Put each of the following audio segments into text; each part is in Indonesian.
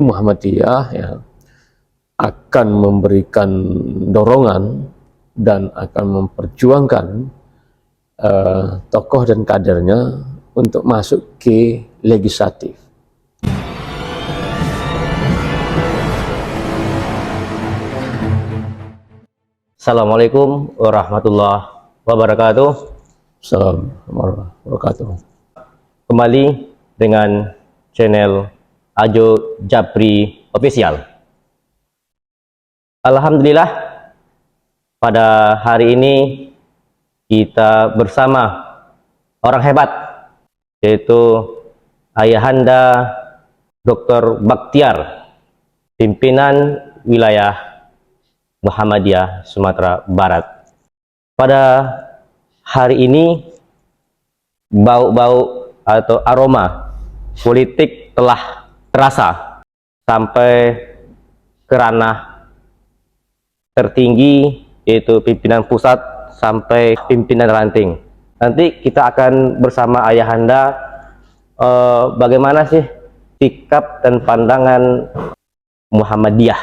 Muhammadiyah ya akan memberikan dorongan dan akan memperjuangkan tokoh dan kadernya untuk masuk ke legislatif. Assalamualaikum warahmatullahi wabarakatuh. Assalamualaikum warahmatullahi wabarakatuh. Kembali dengan channel Ajo Japri Official. Alhamdulillah, pada hari ini kita bersama orang hebat, yaitu Ayahanda Dr. Bakhtiar, pimpinan wilayah Muhammadiyah Sumatera Barat. Pada hari ini bau-bau atau aroma politik telah terasa sampai ke ranah tertinggi, yaitu pimpinan pusat sampai pimpinan ranting. Nanti kita akan bersama Ayahanda bagaimana sih sikap dan pandangan Muhammadiyah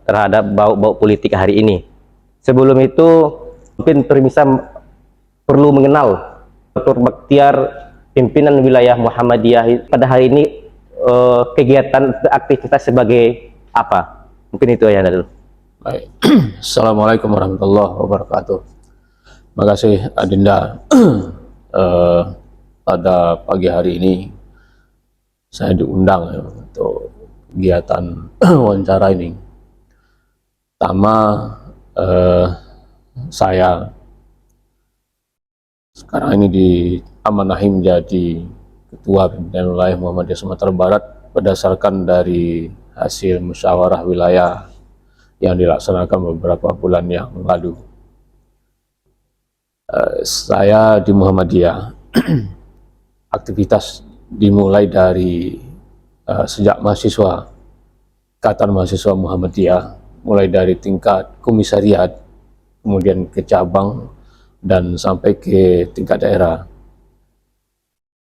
terhadap bau-bau politik hari ini. Sebelum itu mungkin permisa perlu mengenal Dr. Bakhtiar, pimpinan wilayah Muhammadiyah pada hari ini, kegiatan aktivitas sebagai apa? Mungkin itu ya dulu. Baik. Assalamualaikum warahmatullahi wabarakatuh. Makasih Adinda. Pada pagi hari ini saya diundang ya, untuk kegiatan wawancara ini. Pertama, saya sekarang ini diamanahi menjadi Ketua Pimpinan Wilayah Muhammadiyah Sumatera Barat berdasarkan dari hasil musyawarah wilayah yang dilaksanakan beberapa bulan yang lalu. Saya di Muhammadiyah, aktivitas dimulai dari sejak mahasiswa, Ikatan Mahasiswa Muhammadiyah, mulai dari tingkat komisariat, kemudian ke cabang, dan sampai ke tingkat daerah.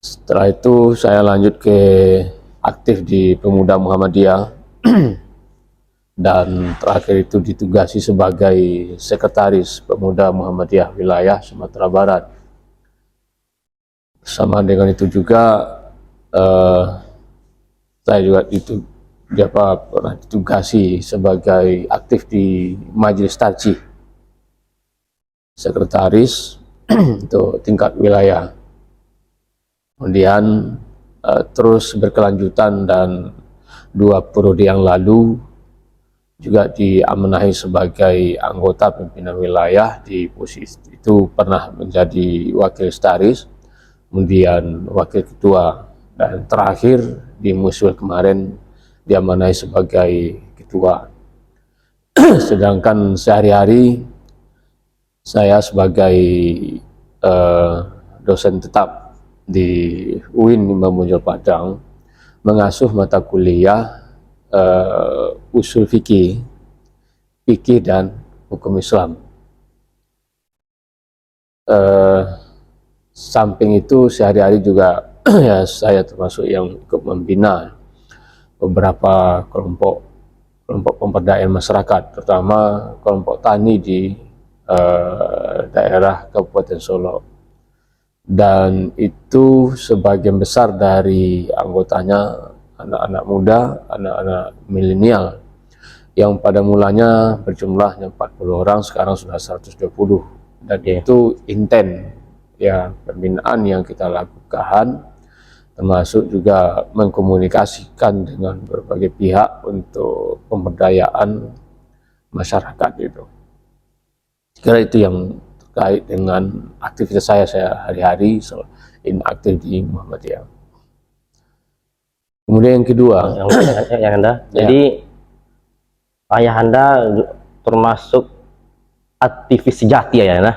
Setelah itu saya lanjut ke aktif di Pemuda Muhammadiyah, dan terakhir itu ditugasi sebagai Sekretaris Pemuda Muhammadiyah Wilayah Sumatera Barat. Sama dengan itu juga saya juga pernah ditugasi sebagai aktif di Majelis Tarjih, Sekretaris untuk tingkat wilayah. Kemudian terus berkelanjutan, dan 2 periode yang lalu juga diamanahi sebagai anggota pimpinan wilayah. Di posisi itu pernah menjadi wakil sekretaris, kemudian wakil ketua, dan terakhir di musul kemarin diamanahi sebagai ketua. Sedangkan sehari-hari saya sebagai dosen tetap di UIN Imam Bonjol Padang mengasuh mata kuliah usul fikih dan hukum Islam. Samping itu sehari-hari juga ya saya termasuk yang ikut membina beberapa kelompok pemberdayaan masyarakat, terutama kelompok tani di daerah Kabupaten Solok. Dan itu sebagian besar dari anggotanya anak-anak muda, anak-anak milenial, yang pada mulanya berjumlahnya 40 orang, sekarang sudah 120. Dan itu intent ya pembinaan yang kita lakukan, termasuk juga mengkomunikasikan dengan berbagai pihak untuk pemberdayaan masyarakat itu. Kira itu yang terkait dengan aktivitas saya hari-hari aktif di Muhammadiyah. Kemudian yang kedua, Ayahanda, jadi Ayahanda termasuk aktivis sejati ya, nah.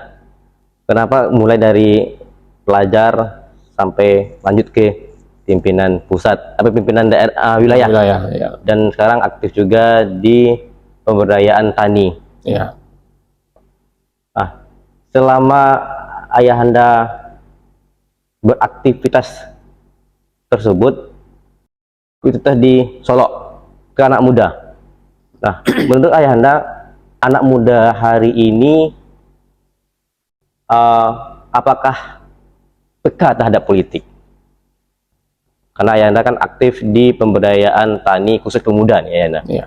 Kenapa mulai dari pelajar sampai lanjut ke pimpinan pusat, pimpinan daerah wilayah ya. Dan sekarang aktif juga di pemberdayaan tani ya. Selama Ayahanda beraktivitas tersebut, itu teh di Solo ke anak muda. Nah, menurut ayahanda, anak muda hari ini apakah peka terhadap politik? Karena ayahanda kan aktif di pemberdayaan tani khusus pemuda nih ayahanda. Ya.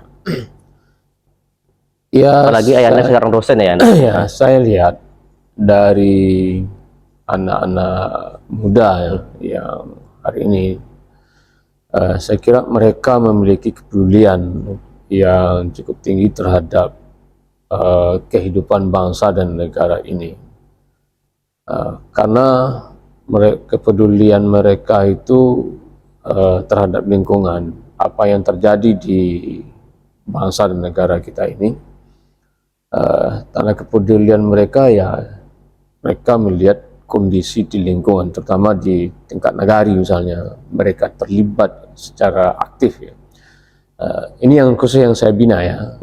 Ya, Apalagi ayahanda sekarang dosen ya ayahanda. ya, saya lihat dari anak-anak muda yang hari ini, saya kira mereka memiliki kepedulian yang cukup tinggi terhadap kehidupan bangsa dan negara ini. Karena kepedulian mereka itu terhadap lingkungan, apa yang terjadi di bangsa dan negara kita ini, karena kepedulian mereka, ya mereka melihat kondisi di lingkungan, terutama di tingkat nagari misalnya, mereka terlibat secara aktif ya. Ini yang khusus yang saya bina ya.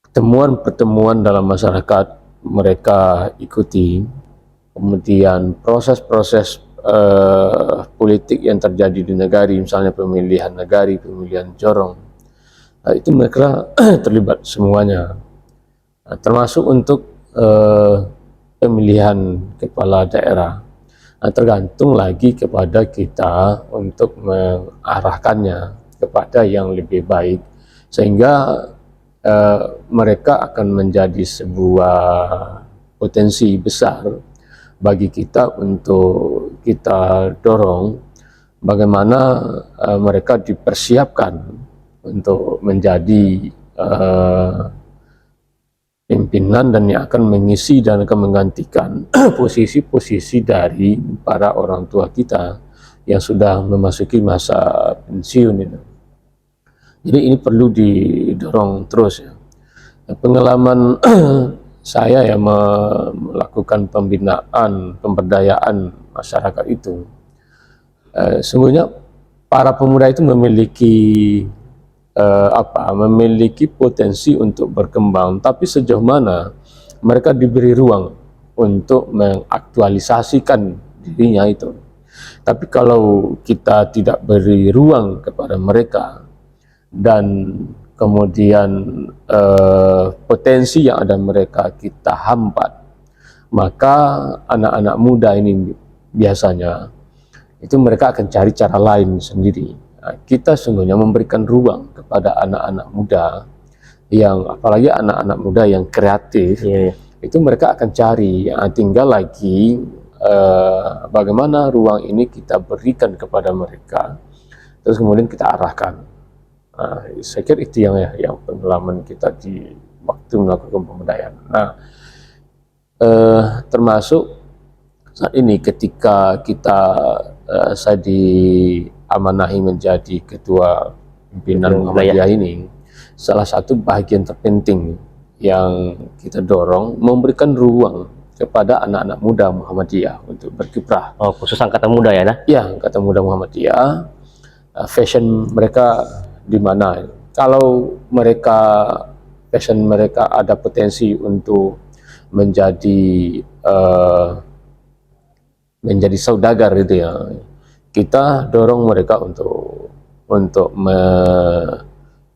Pertemuan-pertemuan dalam masyarakat mereka ikuti, kemudian proses-proses politik yang terjadi di negari, misalnya pemilihan negari, pemilihan jorong, itu mereka terlibat semuanya, termasuk untuk pemilihan kepala daerah. Tergantung lagi kepada kita untuk mengarahkannya kepada yang lebih baik, sehingga mereka akan menjadi sebuah potensi besar bagi kita untuk kita dorong bagaimana mereka dipersiapkan untuk menjadi pimpinan dan yang akan mengisi dan akan menggantikan posisi-posisi dari para orang tua kita yang sudah memasuki masa pensiun ini. Jadi ini perlu didorong terus ya. Pengalaman saya ya melakukan pembinaan, pemberdayaan masyarakat itu, sesungguhnya para pemuda itu memiliki potensi untuk berkembang, tapi sejauh mana mereka diberi ruang untuk mengaktualisasikan dirinya itu. Tapi kalau kita tidak beri ruang kepada mereka dan kemudian potensi yang ada mereka kita hambat, maka anak-anak muda ini biasanya itu mereka akan cari cara lain sendiri. Nah, kita sungguhnya memberikan ruang kepada anak-anak muda yang, apalagi anak-anak muda yang kreatif, itu mereka akan cari. Tinggal lagi bagaimana ruang ini kita berikan kepada mereka, terus kemudian kita arahkan. Saya kira itu yang pengalaman kita di waktu melakukan pemberdayaan. Nah, termasuk saat ini ketika saya diamanahi menjadi ketua pimpinan Muhammadiyah ini, salah satu bagian terpenting yang kita dorong memberikan ruang kepada anak-anak muda Muhammadiyah untuk berkiprah. Oh, khusus angkatan muda ya, nah? Ya, angkatan muda Muhammadiyah. Fashion mereka di mana? Kalau passion mereka ada potensi untuk menjadi saudagar gitu ya, kita dorong mereka untuk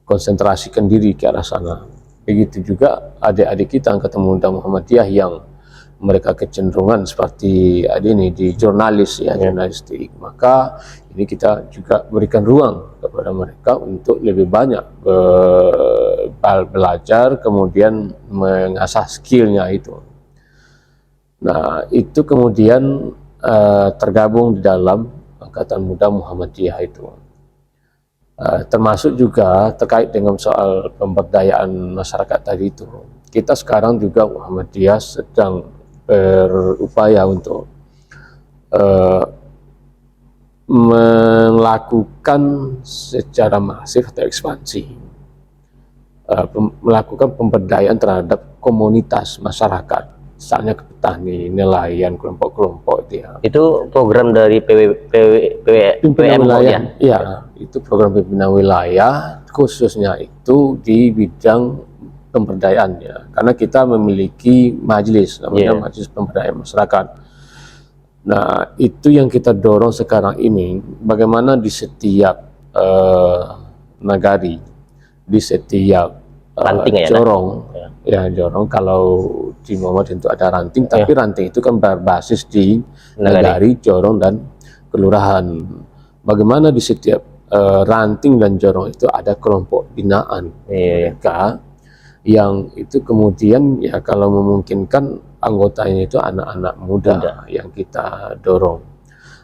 konsentrasikan diri ke arah sana. Begitu juga adik-adik kita angkatan muda Muhammadiyah yang mereka kecenderungan seperti ini di jurnalis ya, jurnalistik, maka ini kita juga berikan ruang kepada mereka untuk lebih banyak belajar, kemudian mengasah skillnya itu. Nah, itu kemudian tergabung di dalam angkatan muda Muhammadiyah itu. Termasuk juga terkait dengan soal pemberdayaan masyarakat tadi itu. Kita sekarang juga Muhammadiyah sedang berupaya untuk melakukan secara masif atau ekspansi, melakukan pemberdayaan terhadap komunitas masyarakat, misalnya ke petani, nelayan, kelompok-kelompok itu ya. Itu program dari Pimpinan wilayah ya, itu program pimpinan wilayah, khususnya itu di bidang pemberdayaannya, karena kita memiliki majelis namanya Majelis Pemberdayaan Masyarakat. Nah, itu yang kita dorong sekarang ini, bagaimana di setiap nagari, di setiap Ranting ya, jorong, ya jorong, kalau di Muhammadiyah itu ada ranting, tapi ranting itu kan berbasis di nagari, jorong, dan kelurahan. Bagaimana di setiap ranting dan jorong itu ada kelompok binaan mereka, yang itu kemudian ya kalau memungkinkan anggotanya itu anak-anak muda yang kita dorong.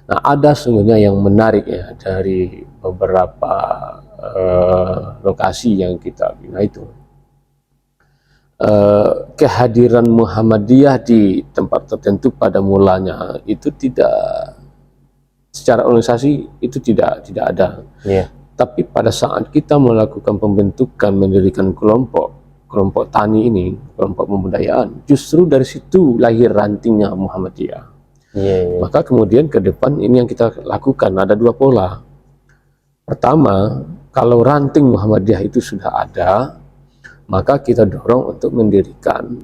Nah, ada sungguhnya yang menarik ya dari beberapa lokasi yang kita bina itu. Kehadiran Muhammadiyah di tempat tertentu pada mulanya itu tidak, secara organisasi itu tidak ada. Tapi pada saat kita melakukan pembentukan, mendirikan kelompok tani ini, kelompok pemberdayaan, justru dari situ lahir rantingnya Muhammadiyah. Maka kemudian ke depan ini yang kita lakukan ada dua pola. Pertama, kalau ranting Muhammadiyah itu sudah ada, maka kita dorong untuk mendirikan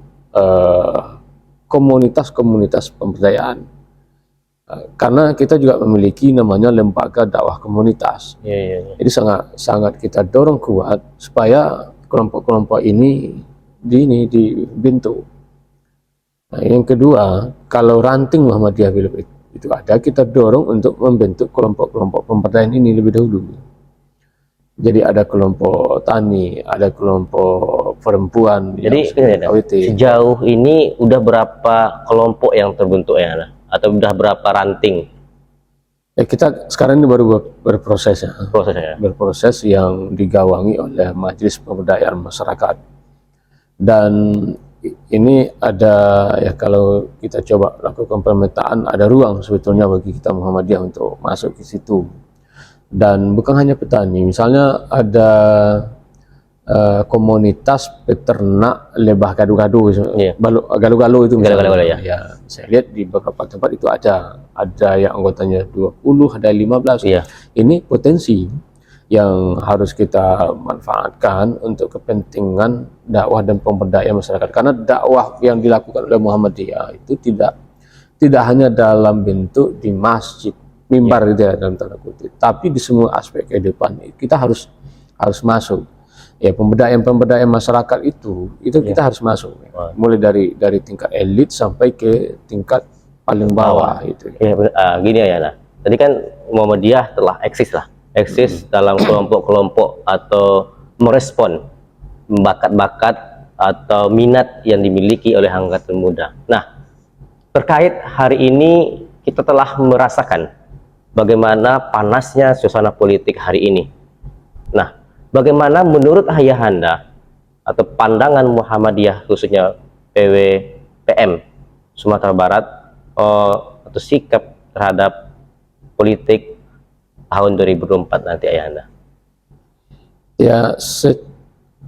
komunitas-komunitas pemberdayaan. Karena kita juga memiliki namanya lembaga dakwah komunitas. Jadi sangat kita dorong kuat supaya kelompok-kelompok ini dibentuk. Nah, yang kedua, kalau ranting Muhammadiyah itu ada, kita dorong untuk membentuk kelompok-kelompok pemberdayaan ini lebih dahulu. Jadi ada kelompok tani, ada kelompok perempuan. Jadi sejauh ini udah berapa kelompok yang terbentuk ya, atau udah berapa ranting? Kita sekarang ini baru berproses ya. Berproses yang digawangi oleh Majelis Pemberdayaan Masyarakat. Dan ini ada ya, kalau kita coba lakukan pemetaan, ada ruang sebetulnya bagi kita Muhammadiyah untuk masuk ke situ. Dan bukan hanya petani, misalnya ada komunitas peternak lebah gado-gado, galo-galo itu misalnya. Ya, saya lihat di beberapa tempat itu ada yang anggotanya 20, ada 15. Ini potensi yang harus kita manfaatkan untuk kepentingan dakwah dan pemberdayaan masyarakat. Karena dakwah yang dilakukan oleh Muhammadiyah itu tidak hanya dalam bentuk di masjid, mimbar gitu ya, dalam tanda kutip, tapi di semua aspek kehidupan kita harus masuk. Ya, pemberdayaan masyarakat itu kita harus masuk, mulai dari tingkat elit sampai ke tingkat paling bawah itu. Gini ya, nah, tadi kan Muhammadiyah telah eksis dalam kelompok-kelompok atau merespon bakat-bakat atau minat yang dimiliki oleh angkatan muda. Nah, terkait hari ini kita telah merasakan bagaimana panasnya suasana politik hari ini. Nah, bagaimana menurut ayahanda atau pandangan Muhammadiyah khususnya PWPM Sumatera Barat atau sikap terhadap politik tahun 2024 nanti ayahanda? Ya,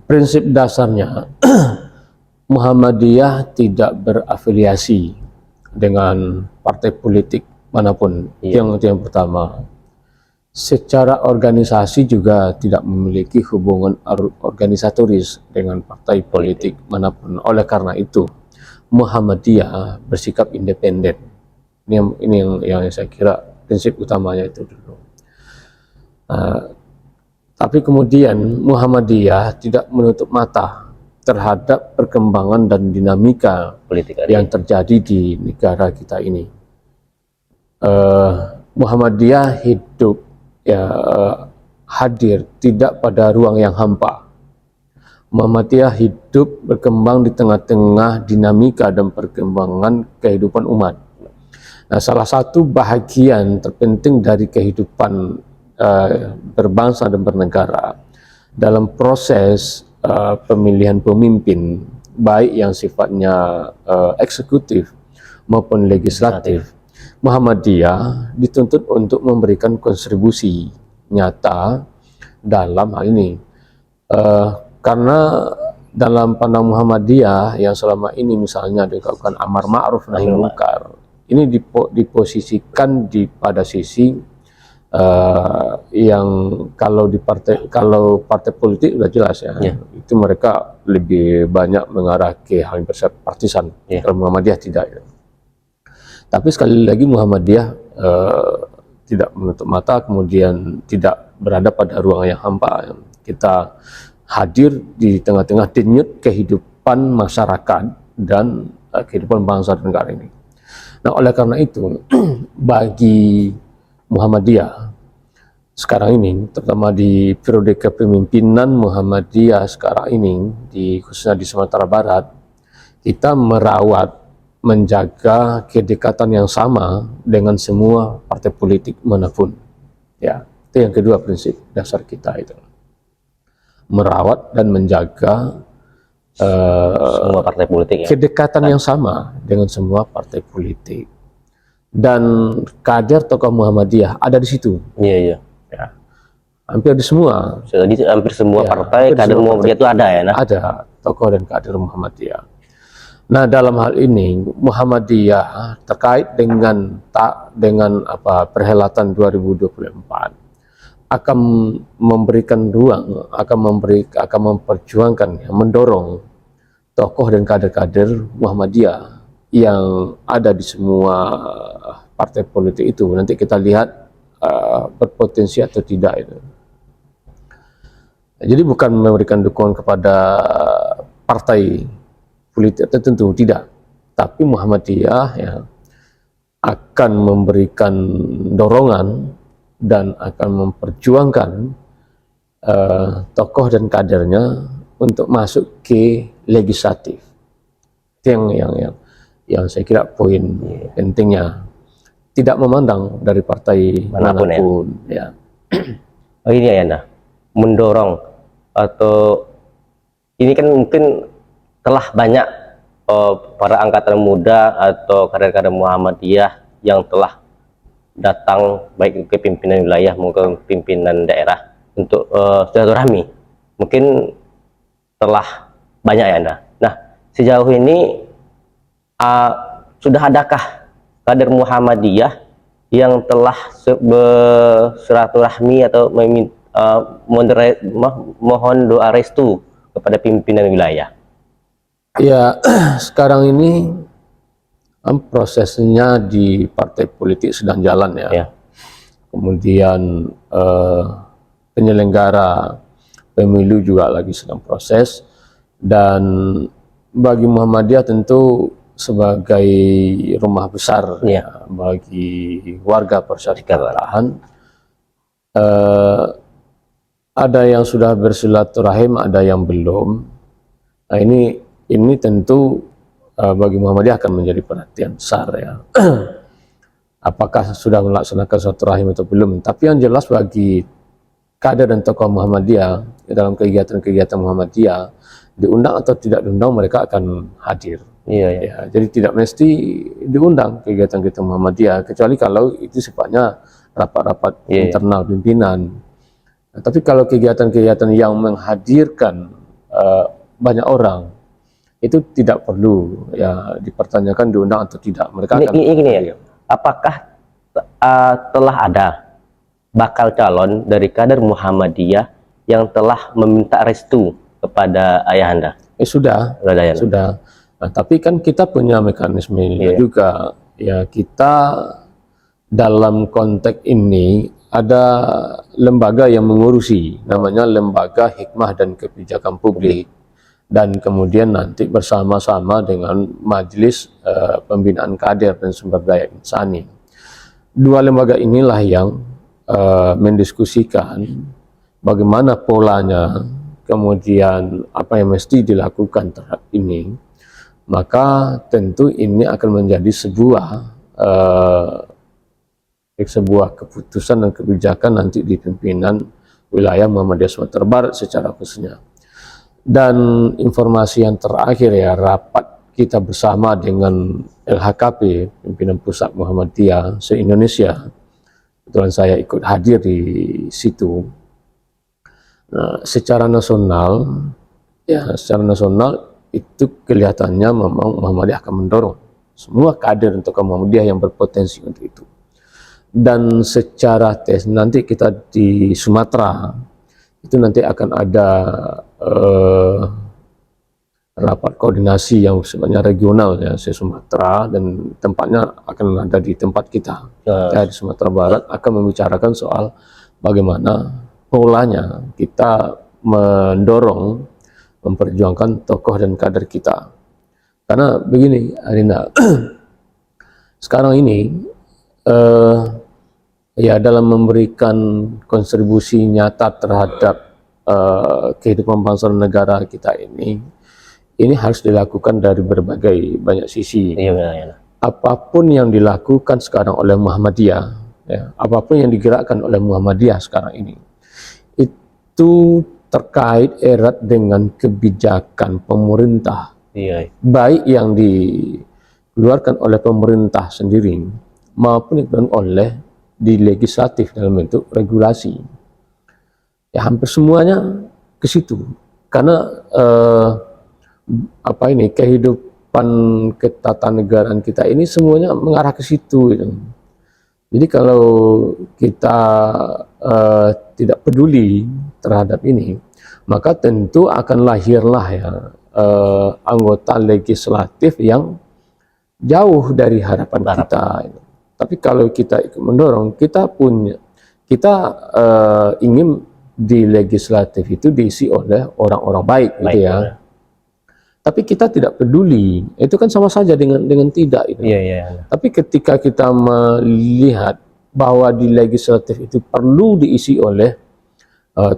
prinsip dasarnya Muhammadiyah tidak berafiliasi dengan partai politik manapun. Yang pertama. Secara organisasi juga tidak memiliki hubungan organisatoris dengan partai politik manapun. Oleh karena itu, Muhammadiyah bersikap independen. Ini yang saya kira prinsip utamanya itu dulu. Tapi kemudian Muhammadiyah tidak menutup mata terhadap perkembangan dan dinamika politik yang terjadi di negara kita ini. Muhammadiyah hidup hadir tidak pada ruang yang hampa. Muhammadiyah hidup berkembang di tengah-tengah dinamika dan perkembangan kehidupan umat. Nah, salah satu bahagian terpenting dari kehidupan berbangsa dan bernegara dalam proses pemilihan pemimpin, baik yang sifatnya eksekutif maupun legislatif, Muhammadiyah dituntut untuk memberikan kontribusi nyata dalam hal ini. Karena dalam pandang Muhammadiyah yang selama ini misalnya dilakukan amar ma'ruf nahi munkar, ini diposisikan pada sisi yang kalau partai politik sudah jelas ya, itu mereka lebih banyak mengarah ke hal yang bersifat partisan. Kalau Muhammadiyah tidak ya. Tapi sekali lagi Muhammadiyah tidak menutup mata, kemudian tidak berada pada ruang yang hampa. Kita hadir di tengah-tengah denyut kehidupan masyarakat dan kehidupan bangsa dan negara ini. Nah, oleh karena itu, bagi Muhammadiyah sekarang ini, terutama di periode kepemimpinan Muhammadiyah sekarang ini, khususnya di Sumatera Barat, kita merawat, menjaga kedekatan yang sama dengan semua partai politik manapun. Ya, itu yang kedua prinsip dasar kita itu. Merawat dan menjaga semua partai politik ya. Kedekatan yang sama dengan semua partai politik. Dan kader tokoh Muhammadiyah ada di situ. Iya. Ya. Hampir di semua. Jadi hampir semua partai kader Muhammadiyah itu ada ya, nah? Ada tokoh dan kader Muhammadiyah. Nah, dalam hal ini Muhammadiyah terkait dengan perhelatan 2024 akan memberikan ruang, akan memperjuangkan, mendorong tokoh dan kader-kader Muhammadiyah yang ada di semua partai politik itu. Nanti kita lihat berpotensi atau tidak itu. Jadi bukan memberikan dukungan kepada partai politik tertentu, tidak, tapi Muhammadiyah ya akan memberikan dorongan dan akan memperjuangkan tokoh dan kadernya untuk masuk ke legislatif. Itu yang saya kira poin pentingnya, tidak memandang dari partai manapun ya. Oh, ini ya, nah, mendorong atau ini kan mungkin telah banyak para angkatan muda atau kader-kader Muhammadiyah yang telah datang baik ke pimpinan wilayah maupun pimpinan daerah untuk silaturahmi. Mungkin telah banyak ya, nah sejauh ini sudah adakah kader Muhammadiyah yang telah bersilaturahmi atau mohon doa restu kepada pimpinan wilayah? Ya, sekarang ini prosesnya di partai politik sedang jalan ya. Kemudian penyelenggara pemilu juga lagi sedang proses, dan bagi Muhammadiyah tentu sebagai rumah besar bagi warga perserikatan, ada yang sudah bersilaturahim, ada yang belum. Nah, ini tentu bagi Muhammadiyah akan menjadi perhatian besar ya. Apakah sudah melaksanakan silaturahim atau belum? Tapi yang jelas bagi kader dan tokoh Muhammadiyah dalam kegiatan-kegiatan Muhammadiyah, diundang atau tidak diundang mereka akan hadir. Ya, jadi tidak mesti diundang kegiatan-kegiatan Muhammadiyah, kecuali kalau itu sifatnya rapat-rapat internal pimpinan. Nah, tapi kalau kegiatan-kegiatan yang menghadirkan banyak orang, itu tidak perlu ya dipertanyakan diundang atau tidak. Mereka akan ya. Apakah telah ada bakal calon dari kader Muhammadiyah yang telah meminta restu kepada ayahanda? Sudah. Nah, tapi kan kita punya mekanisme juga ya. Kita dalam konteks ini ada lembaga yang mengurusi, namanya Lembaga Hikmah dan Kebijakan Publik. Dan kemudian nanti bersama-sama dengan Majelis Pembinaan Kader dan Sumber Daya Insani. Dua lembaga inilah yang mendiskusikan bagaimana polanya, kemudian apa yang mesti dilakukan terhadap ini. Maka tentu ini akan menjadi sebuah keputusan dan kebijakan nanti di pimpinan wilayah Muhammadiyah Sumatera Barat secara khususnya. Dan informasi yang terakhir ya, rapat kita bersama dengan LHKP, pimpinan pusat Muhammadiyah se-Indonesia, kebetulan saya ikut hadir di situ. Nah, secara nasional itu kelihatannya memang Muhammadiyah akan mendorong semua kader untuk Muhammadiyah yang berpotensi untuk itu. Dan secara tes nanti kita di Sumatera itu nanti akan ada rapat koordinasi yang sebenarnya regional ya, se-Sumatera, dan tempatnya akan ada di tempat kita ya, di Sumatera Barat, akan membicarakan soal bagaimana polanya kita mendorong, memperjuangkan tokoh dan kader kita. Karena begini Arina, sekarang ini ya dalam memberikan kontribusi nyata terhadap kehidupan bangsa dan negara kita ini harus dilakukan dari berbagai banyak sisi. Iya. Apapun yang dilakukan sekarang oleh Muhammadiyah, ya, apapun yang digerakkan oleh Muhammadiyah sekarang ini, itu terkait erat dengan kebijakan pemerintah, baik yang dikeluarkan oleh pemerintah sendiri maupun yang oleh di legislatif dalam bentuk regulasi. Ya hampir semuanya ke situ, karena kehidupan ketatanegaraan kita ini semuanya mengarah ke situ gitu. Jadi kalau kita tidak peduli terhadap ini, maka tentu akan lahirlah ya anggota legislatif yang jauh dari harapan kita. Tapi kalau kita ikut mendorong, kita ingin di legislatif itu diisi oleh orang-orang baik, gitu ya. Tapi kita tidak peduli, itu kan sama saja dengan tidak. Gitu. Tapi ketika kita melihat bahwa di legislatif itu perlu diisi oleh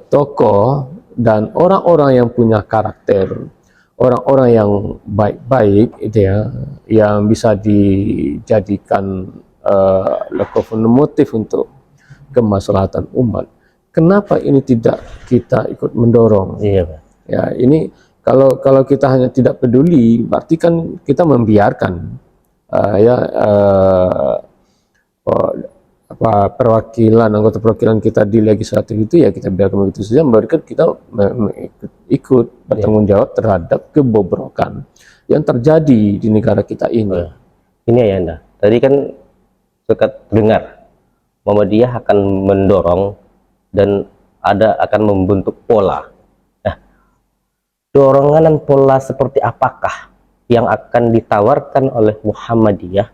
tokoh dan orang-orang yang punya karakter, orang-orang yang baik-baik, itu ya, yang bisa dijadikan lokomotif untuk kemaslahatan umat. Kenapa ini tidak kita ikut mendorong? Ya, ini kalau kita hanya tidak peduli, berarti kan kita membiarkan anggota perwakilan kita di legislatif itu ya kita biarkan begitu saja, memberikan kita ikut bertanggung jawab terhadap kebobrokan yang terjadi di negara kita ini. Ini ya Anda, tadi kan suka dengar Muhammadiyah akan mendorong dan akan membentuk pola. Nah, dorongan dan pola seperti apakah yang akan ditawarkan oleh Muhammadiyah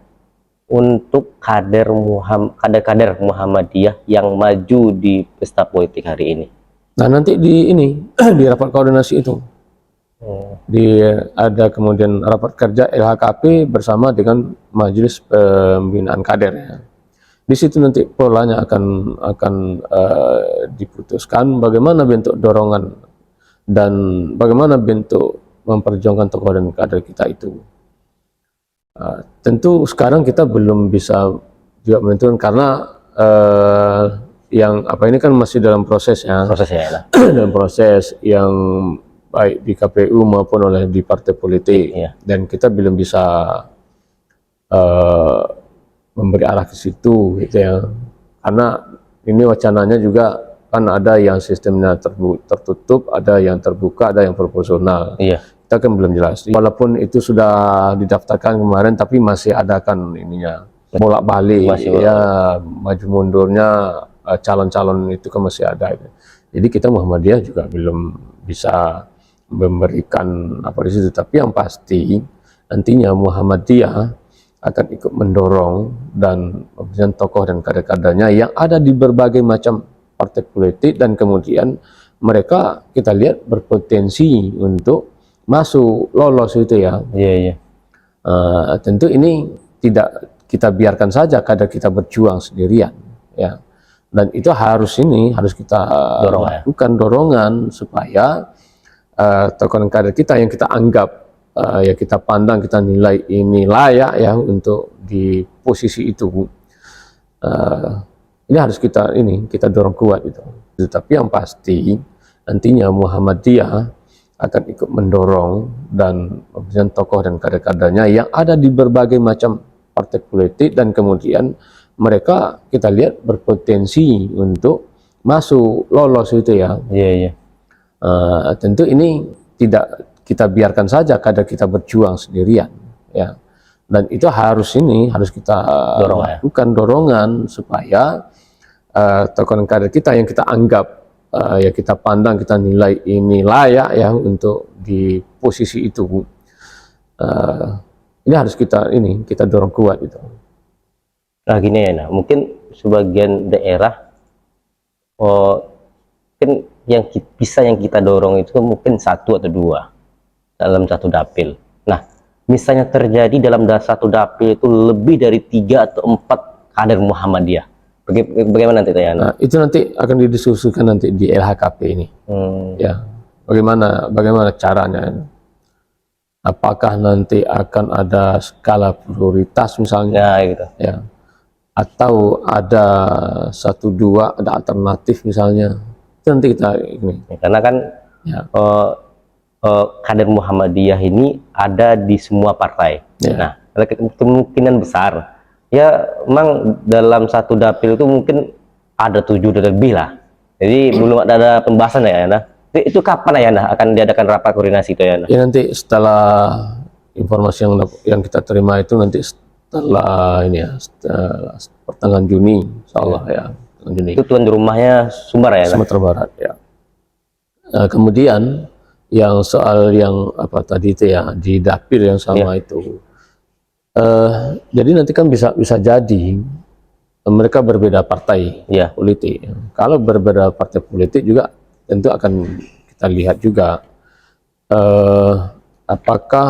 untuk kader-kader Muhammadiyah yang maju di pesta politik hari ini? Nah, nanti di rapat koordinasi itu ada kemudian rapat kerja LHKP bersama dengan Majelis Pembinaan Kader ya. Di situ nanti polanya akan diputuskan bagaimana bentuk dorongan dan bagaimana bentuk memperjuangkan tokoh dan kader kita itu. Tentu sekarang kita belum bisa juga menentukan karena ini kan masih dalam proses ya. Dalam proses yang baik di KPU maupun oleh di partai politik dan kita belum bisa memberi arah ke situ gitu ya, karena ini wacananya juga kan ada yang sistemnya tertutup, ada yang terbuka, ada yang proporsional. Kita kan belum jelas, walaupun itu sudah didaftarkan kemarin, tapi masih ada kan ininya bolak-balik ya, maju mundurnya calon-calon itu kan masih ada. Jadi kita Muhammadiyah juga belum bisa memberikan apa di situ, tapi yang pasti nantinya Muhammadiyah akan ikut mendorong dan memberikan tokoh dan kader-kadernya yang ada di berbagai macam partai politik, dan kemudian mereka kita lihat berpotensi untuk masuk lolos itu ya. Tentu ini tidak kita biarkan saja kader kita berjuang sendirian ya, dan itu harus kita lakukan dorongan supaya tokoh dan kader kita yang kita anggap ya kita pandang, kita nilai ini layak ya untuk di posisi itu, ini harus kita dorong kuat itu. Tapi yang pasti nantinya Muhammadiyah akan ikut mendorong dan memberikan tokoh dan kader-kadernya yang ada di berbagai macam partai politik, dan kemudian mereka kita lihat berpotensi untuk masuk lolos itu ya. Tentu ini tidak kita biarkan saja kader kita berjuang sendirian ya, dan itu harus kita lakukan dorongan supaya tokoh dan kader kita yang kita anggap ya kita pandang, kita nilai ini layak ya untuk di posisi itu, ini harus kita dorong kuat gitu. Nah gini ya, nah, mungkin sebagian daerah mungkin yang kita dorong itu mungkin 1 atau 2 dalam satu dapil. Nah, misalnya terjadi dalam satu dapil itu lebih dari 3 atau 4 kader Muhammadiyah. Bagaimana nanti Tayana? Nah, itu nanti akan didiskusikan nanti di LHKP ini. Ya, bagaimana caranya? Apakah nanti akan ada skala prioritas misalnya? Ya, gitu. Ya. Atau ada 1-2, ada alternatif misalnya. Itu nanti kita ini. Ya, karena kan Ya. kader Muhammadiyah ini ada di semua partai. Ya. Nah, ada kemungkinan besar ya memang dalam satu dapil itu mungkin ada 7 dan lebih lah. Jadi belum ada pembahasan ya Yana. Itu kapan ya Yana akan diadakan rapat koordinasi itu ya Yana? Ya nanti setelah informasi yang kita terima itu nanti setelah ini ya, setelah pertengahan Juni, insyaallah ya, pertengahan Juni. Itu tuan rumahnya Sumbar ya Yana? Sumatera Barat ya. Kemudian yang soal yang apa tadi itu ya, di dapil yang sama itu, jadi nanti kan bisa jadi mereka berbeda partai politik. Kalau berbeda partai politik juga tentu akan kita lihat juga apakah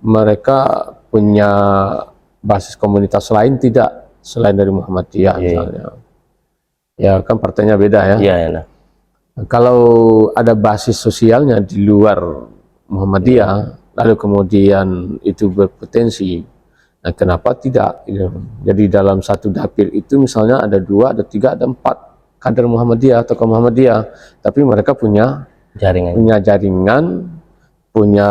mereka punya basis komunitas lain tidak selain dari Muhammadiyah misalnya. Ya kan partainya beda ya. Iya. Kalau ada basis sosialnya di luar Muhammadiyah, lalu kemudian itu berpotensi, nah kenapa tidak? Jadi dalam satu dapil itu misalnya ada 2, ada 3, ada 4 kader Muhammadiyah atau Muhammadiyah, tapi mereka punya jaringan, punya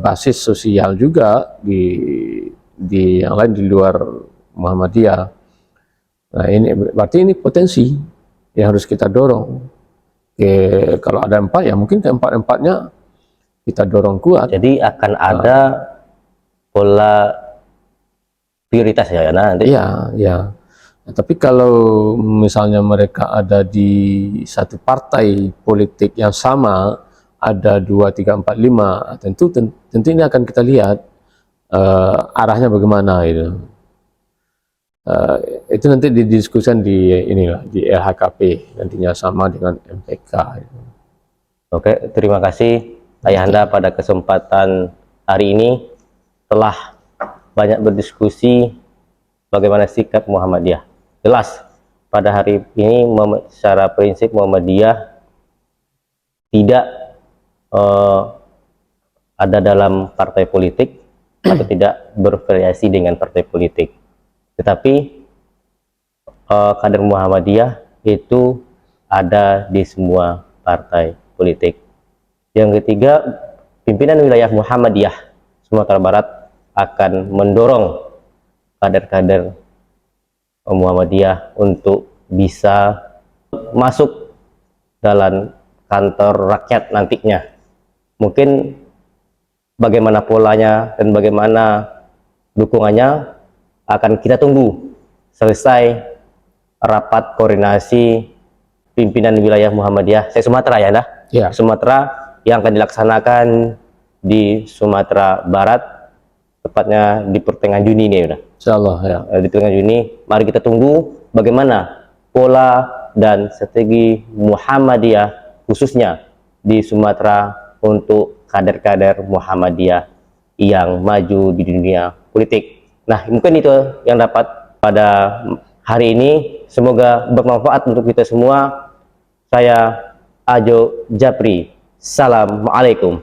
basis sosial juga di yang lain di luar Muhammadiyah. Nah ini berarti ini potensi yang harus kita dorong. Kalau ada 4 ya mungkin keempat-empatnya kita dorong kuat. Jadi akan ada pola prioritas ya nanti. Iya. Nah, tapi kalau misalnya mereka ada di satu partai politik yang sama, ada 2, 3, 4, 5, tentu ini akan kita lihat arahnya bagaimana itu. Itu nanti didiskusikan di LHKP nantinya sama dengan MPK. Oke, terima kasih Ayahanda pada kesempatan hari ini telah banyak berdiskusi bagaimana sikap Muhammadiyah. Jelas pada hari ini secara prinsip Muhammadiyah tidak ada dalam partai politik atau tidak bervariasi dengan partai politik. Tetapi kader Muhammadiyah itu ada di semua partai politik. Yang ketiga, pimpinan wilayah Muhammadiyah Sumatera Barat akan mendorong kader-kader Muhammadiyah untuk bisa masuk dalam kantor rakyat nantinya. Mungkin bagaimana polanya dan bagaimana dukungannya akan kita tunggu selesai rapat koordinasi pimpinan wilayah Muhammadiyah Sumatera ya, nah? Ya. Sumatera yang akan dilaksanakan di Sumatera Barat, tepatnya di pertengahan Juni ini udah. Insyaallah ya. Di pertengahan Juni, mari kita tunggu bagaimana pola dan strategi Muhammadiyah khususnya di Sumatera untuk kader-kader Muhammadiyah yang maju di dunia politik. Nah, mungkin itu yang dapat pada hari ini. Semoga bermanfaat untuk kita semua. Saya Ajo Japri. Assalamualaikum.